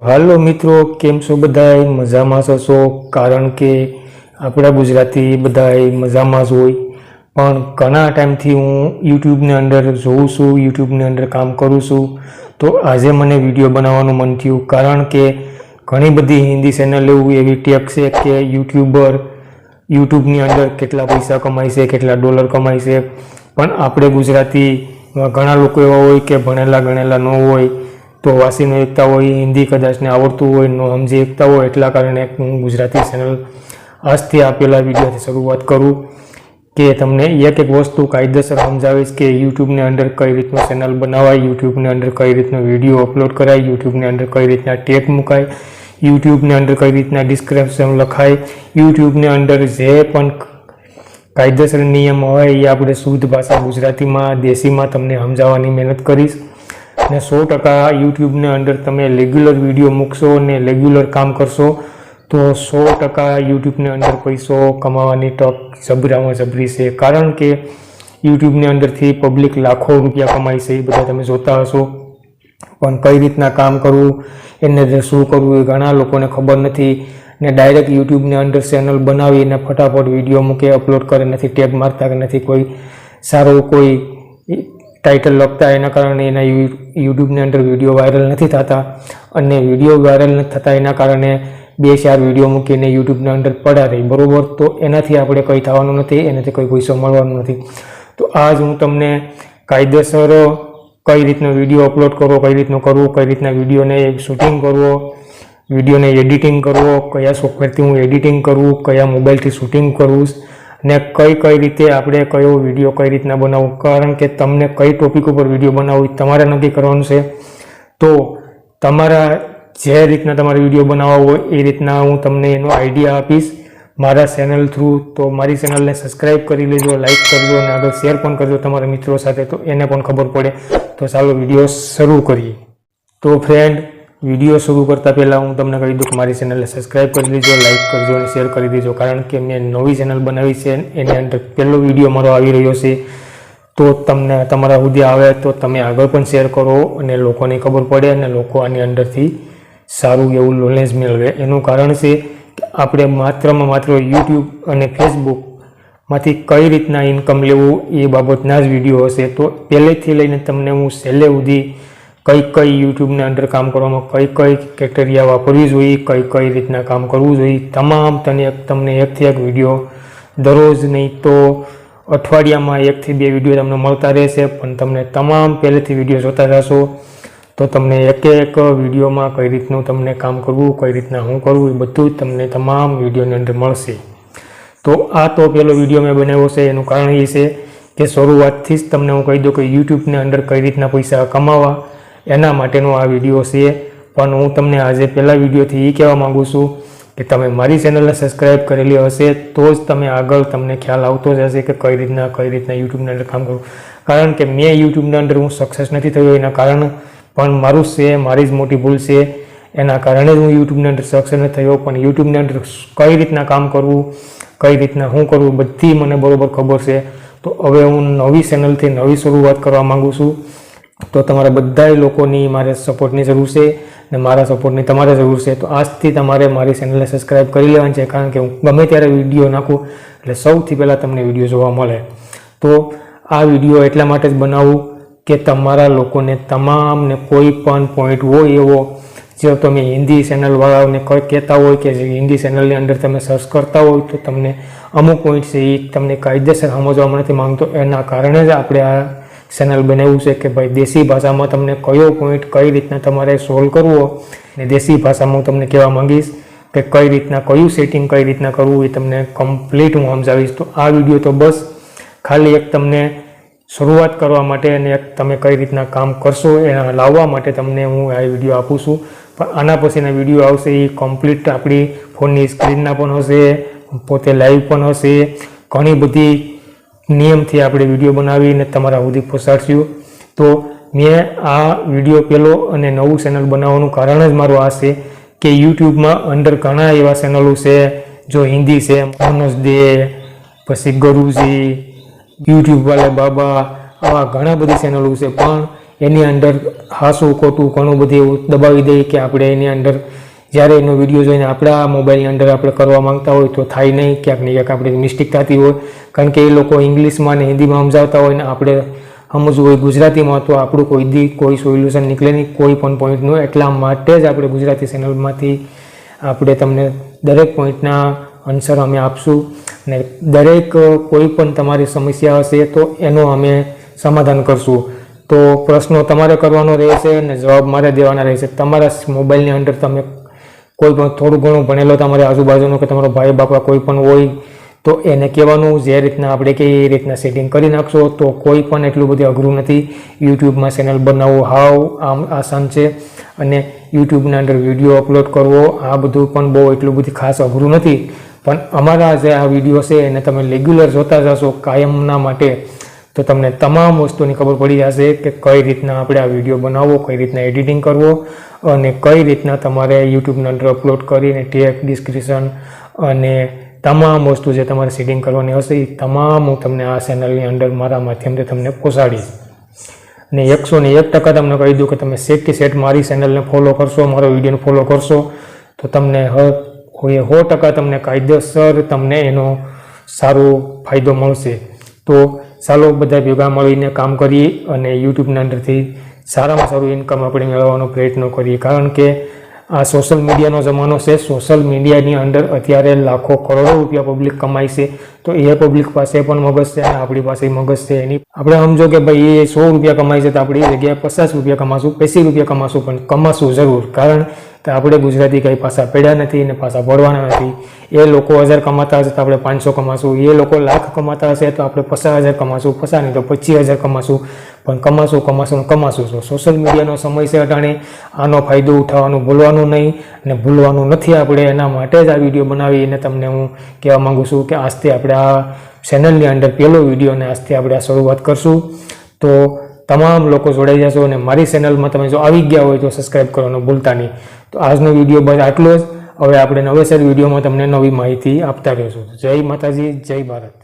હાલો મિત્રો, કેમ છો? બધાય મજામાં છો? કારણ કે આપણા ગુજરાતી બધાય મજામાં જ હોય, પણ ઘણા ટાઈમથી હું યુટ્યુબની અંદર જોઉં છું, યુટ્યુબની અંદર કામ કરું છું. તો આજે મને વિડીયો બનાવવાનું મન થયું, કારણ કે ઘણી બધી હિન્દી ચેનલ એવી ટેક છે કે યુટ્યુબની અંદર કેટલા પૈસા કમાય છે, કેટલા ડોલર કમાય છે, પણ આપણે ગુજરાતીમાં ઘણા લોકો એવા હોય કે ભણેલા ગણેલા ન હોય, તો વાંચીને એકતા હોય, હિન્દી કદાચને આવડતું હોય, ન સમજી એકતા હોય, એટલા કારણે હું ગુજરાતી ચેનલ આજથી આપેલા વિડીયોથી શરૂઆત કરું કે તમને એક વસ્તુ કાયદેસર સમજાવીશ કે યુટ્યુબની અંદર કઈ રીતનું ચેનલ બનાવાય, યુટ્યુબની અંદર કઈ રીતનો વિડીયો અપલોડ કરાય, યુટ્યુબની અંદર કઈ રીતના ટેગ મુકાય, યુટ્યુબની અંદર કઈ રીતના ડિસ્ક્રિપ્શન લખાય, યુટ્યુબની અંદર જે પણ કાયદેસર નિયમ હોય એ આપણે શુદ્ધ ભાષા ગુજરાતીમાં દેશીમાં તમને સમજાવવાની મહેનત કરીશ. ને 100% યુટ્યુબની અંદર તમે રેગ્યુલર વિડીયો મૂકશો અને રેગ્યુલર કામ કરશો તો 100% યુટ્યુબની અંદર પૈસો કમાવાની તક જબરામાં જબરી છે. કારણ કે યુટ્યુબની અંદરથી પબ્લિક લાખો રૂપિયા કમાય છે, એ બધા તમે જોતા હશો, પણ કઈ રીતના કામ કરવું, એને શું કરવું એ ઘણા લોકોને ખબર નથી ને ડાયરેક્ટ યુટ્યુબની અંદર ચેનલ બનાવીને ફટાફટ વિડીયો મૂકે, અપલોડ કરે, નથી ટેગ મારતા કે નથી કોઈ સારો કોઈ ટાઇટલ લખતા, એના કારણે એના યુટ્યુબની અંદર વિડીયો વાયરલ નથી થતા, અને વિડીયો વાયરલ નથી થતા એના કારણે 2-4 વિડીયો મૂકીને યુટ્યુબની અંદર પડ્યા રહી, બરાબર? તો એનાથી આપણે કંઈ થવાનું નથી, એનાથી કોઈ પૈસો મળવાનું નથી. તો આજ હું તમને કાયદેસર કઈ રીતનો વિડીયો અપલોડ કરવો, કઈ રીતનું કરવું, કઈ રીતના વિડીયોને શૂટિંગ કરવો, વિડીયોને એડિટિંગ કરવો, કયા સોફ્ટવેરથી હું એડિટિંગ કરું, કયા મોબાઈલથી શૂટિંગ કરું, ને કઈ રીતે આપણે કયો વિડીયો કઈ રીતના બનાવવું, કારણ કે તમને કઈ ટોપિક ઉપર વિડીયો બનાવવું તમારે નક્કી કરવાનું છે. તો તમારા જે રીતના તમારે વિડીયો બનાવવા હોય એ રીતના હું તમને એનો આઈડિયા આપીશ મારા ચેનલ થ્રુ. તો મારી ચેનલને સબસ્ક્રાઈબ કરી લેજો, લાઈક કરજો અને આગળ શેર પણ કરજો તમારા મિત્રો સાથે, તો એને પણ ખબર પડે. તો ચાલો વિડીયો શરૂ કરીએ. તો ફ્રેન્ડ, વિડીયો શરૂ કરતાં પહેલાં હું તમને કહી દઉં કે મારી ચેનલને સબસ્ક્રાઈબ કરી દેજો, લાઈક કરજો અને શેર કરી દેજો, કારણ કે મેં નવી ચેનલ બનાવી છે, એની અંદર પહેલો વિડીયો મારો આવી રહ્યો છે. તો તમને તમારા સુધી આવે તો તમે આગળ પણ શેર કરો અને લોકોને ખબર પડે અને લોકો આની અંદરથી સારું એવું નોલેજ મેળવે. એનું કારણ છે કે આપણે માત્ર યુટ્યુબ અને ફેસબુકમાંથી કઈ રીતના ઇન્કમ લેવું એ બાબતના જ વિડીયો હશે. તો પહેલેથી લઈને તમને હું છેલ્લે સુધી કઈ યુટ્યુબની અંદર કામ કરવામાં કઈ ક્રાઇટેરિયા વાપરવી જોઈએ, કઈ રીતના કામ કરવું જોઈએ, તમામ તમને એકથી એક વિડીયો દરરોજ નહીં તો અઠવાડિયામાં 1 થી 2 વિડીયો તમને મળતા રહેશે, પણ તમને તમામ પહેલેથી વિડીયો જોતા રહેશો તો તમને એક વિડીયોમાં કઈ રીતનું તમને કામ કરવું, કઈ રીતના હું કરવું, એ બધું જ તમને તમામ વિડીયોની અંદર મળશે. તો આ તો પહેલો વિડીયો મેં બનાવ્યો છે, એનું કારણ એ છે કે શરૂઆતથી જ તમને હું કહી દઉં કે યુટ્યુબની અંદર કઈ રીતના પૈસા કમાવા, એના માટેનો આ વિડીયો છે. પણ હું તમને આજે પહેલા વિડીયોથી એ કહેવા માગું છું કે તમે મારી ચેનલને સબસ્ક્રાઈબ કરેલી હશે તો જ તમે આગળ તમને ખ્યાલ આવતો જ હશે કે કઈ રીતના યુટ્યુબની અંદર કામ કરવું. કારણ કે મેં યુટ્યુબની અંદર હું સક્સેસ નથી થયો, એના કારણ પણ મારું છે, મારી જ મોટી ભૂલ છે, એના કારણે જ હું યુટ્યુબની અંદર સક્સેસ નથી થયો. પણ યુટ્યુબની અંદર કઈ રીતના કામ કરવું, કઈ રીતના હું કરવું, બધી મને બરાબર ખબર છે. તો હવે હું નવી ચેનલથી નવી શરૂઆત કરવા માગું છું. તો તમારા બધા લોકોની મારે સપોર્ટની જરૂર છે ને મારા સપોર્ટની તમારે જરૂર છે. તો આજથી તમારે મારી ચેનલને સબસ્ક્રાઈબ કરી લેવાની છે, કારણ કે હું ગમે ત્યારે વિડીયો નાખું એટલે સૌથી પહેલાં તમને વિડીયો જોવા મળે. તો આ વિડીયો એટલા માટે જ બનાવું કે તમારા લોકોને તમામને કોઈ પણ પોઈન્ટ હોય એવો, જો તમે હિન્દી ચેનલવાળાઓને કહેતા હોય કે હિન્દી ચેનલની અંદર તમે સર્ચ કરતા હોય તો તમને અમુક પોઈન્ટ છે એ તમને કાયદેસર સમજવામાં નથી માંગતો, એના કારણે જ આપણે આ ચેનલ બનાવ્યું છે કે ભાઈ દેશી ભાષામાં તમને કયો પોઈન્ટ કઈ રીતના તમારે સોલ્વ કરવો, ને દેશી ભાષામાં હું તમને કહેવા માંગીશ કે કઈ રીતના કયું સેટિંગ કઈ રીતના કરવું એ તમને કમ્પ્લીટ હું સમજાવીશ. તો આ વિડીયો તો બસ ખાલી એક તમને શરૂઆત કરવા માટે અને એક તમે કઈ રીતના કામ કરશો એના લાવવા માટે તમને હું આ વિડીયો આપું છું. પણ આના પછીના વિડીયો આવશે એ કમ્પ્લીટ આપણી ફોનની સ્ક્રીનના પણ હશે, પોતે લાઈવ પણ હશે, ઘણી બધી નિયમથી આપણે વિડીયો બનાવીને તમારા સુધી પહોંચાડશું. તો મેં આ વિડીયો પહેલો અને નવું ચેનલ બનાવવાનું કારણ જ મારું આ છે કે યુટ્યુબમાં અંદર ઘણા એવા ચેનલો છે, જો હિન્દી છે મનોજ દે, પછી ગુરુજી, યુટ્યુબ વાલે બાબા, આવા ઘણા બધી ચેનલો છે, પણ એની અંદર હાસું ખોટું ઘણું બધું એવું દબાવી દઈએ કે આપણે એની અંદર જ્યારે એનો વિડીયો જોઈને આપણા મોબાઈલની અંદર આપણે કરવા માંગતા હોય તો થાય નહીં, ક્યાંક ને ક્યાંક આપણે મિસ્ટેક થતી હોય. કારણ કે એ લોકો ઇંગ્લિશમાં ને હિન્દીમાં સમજાવતા હોય ને આપણે સમજવું હોય ગુજરાતીમાં, તો આપણું કોઈ સોલ્યુશન નીકળે નહીં કોઈ પણ પોઈન્ટનું. એટલા માટે જ આપણે ગુજરાતી ચેનલમાંથી આપણે તમને દરેક પોઈન્ટના આન્સર અમે આપશું ને દરેક કોઈ પણ તમારી સમસ્યા હશે તો એનું અમે સમાધાન કરશું. તો પ્રશ્નો તમારે કરવાનો રહેશે અને જવાબ મારે દેવાના રહેશે. તમારા મોબાઈલની અંદર તમે કોઈ પણ થોડું ઘણું ભણેલો તમારી આજુબાજુનો કે તમારો ભાઈ બાપા કોઈ પણ હોય તો એને કહેવાનું, જે રીતના આપણે કહીએ એ રીતના સેટિંગ કરી નાખશો તો કોઈ પણ એટલું બધું અઘરું નથી. યુટ્યુબમાં ચેનલ બનાવવું હાવ આમ આસાન છે અને યુટ્યુબના અંદર વિડીયો અપલોડ કરવો આ બધું પણ બહુ એટલું બધું ખાસ અઘરું નથી. પણ અમારા જે આ વિડીયો છે એને તમે રેગ્યુલર જોતા જશો કાયમના માટે તો તમને તમામ વસ્તુની ખબર પડી જશે કે કઈ રીતના આપણે આ વિડીયો બનાવવો, કઈ રીતના એડિટિંગ કરવો અને કઈ રીતના તમારે યુટ્યુબના અંદર અપલોડ કરીને ટેગ, ડિસ્ક્રિપ્શન અને તમામ વસ્તુ જે તમારે સેટિંગ કરવાની હશે એ તમામ હું તમને આ ચેનલની અંદર મારા માધ્યમથી તમને પહોંચાડીશ. ને 101% તમને કહી દઉં કે તમે સેટથી સેટ મારી ચેનલને ફોલો કરશો, મારો વિડીયોને ફોલો કરશો તો તમને 100% તમને કાયદેસર તમને એનો સારો ફાયદો મળશે. તો ચાલો બધા ભેગા મળીને કામ કરીએ અને યુટ્યુબના અંદરથી સારામાં સારું ઇન્કમ આપણે મેળવવાનો પ્રયત્ન કરીએ. કારણ કે આ સોશિયલ મીડિયાનો જમાનો છે. સોશિયલ મીડિયાની અંદર અત્યારે લાખો કરોડો રૂપિયા પબ્લિક કમાય છે. તો એ પબ્લિક પાસે પણ મગજ છે અને આપણી પાસે મગજ છે. એની આપણે સમજો કે ભાઈ એ 100 રૂપિયા કમાય છે તો આપણે એ જગ્યાએ 50 રૂપિયા કમાશું, 80 રૂપિયા કમાશું, પણ કમાશું જરૂર. કારણ કે આપણે ગુજરાતી કંઈ પાછા પડ્યા નથી ને પાછા ભણવાના નથી. એ લોકો 1000 કમાતા હશે તો આપણે 500 કમાશું, એ લોકો લાખ કમાતા હશે તો આપણે 50,000 કમાશું, 50 નહીં તો 25,000 કમાશું, પણ કમાશું. સોશિયલ મીડિયાનો સમય છે અટાણે આનો ફાયદો ઉઠાવવાનું ભૂલવાનું નહીં અને ભૂલવાનું નથી આપણે. એના માટે જ આ વિડીયો બનાવીને તમને હું કહેવા માગું છું કે આજથી આપણે આ ચેનલની અંદર પહેલો વિડીયો અને આજથી આપણે આ શરૂઆત કરશું. તો તમામ લોકો જોડાઈ જશો અને મારી ચેનલમાં તમે જો આવી ગયા હોય તો સબસ્ક્રાઈબ કરવાનું ભૂલતા નહીં. તો આજનો વિડીયો બસ આટલો જ. હવે આપણે નવેસર વિડીયોમાં તમને નવી માહિતી આપતા રહીશું. જય માતાજી, જય ભારત.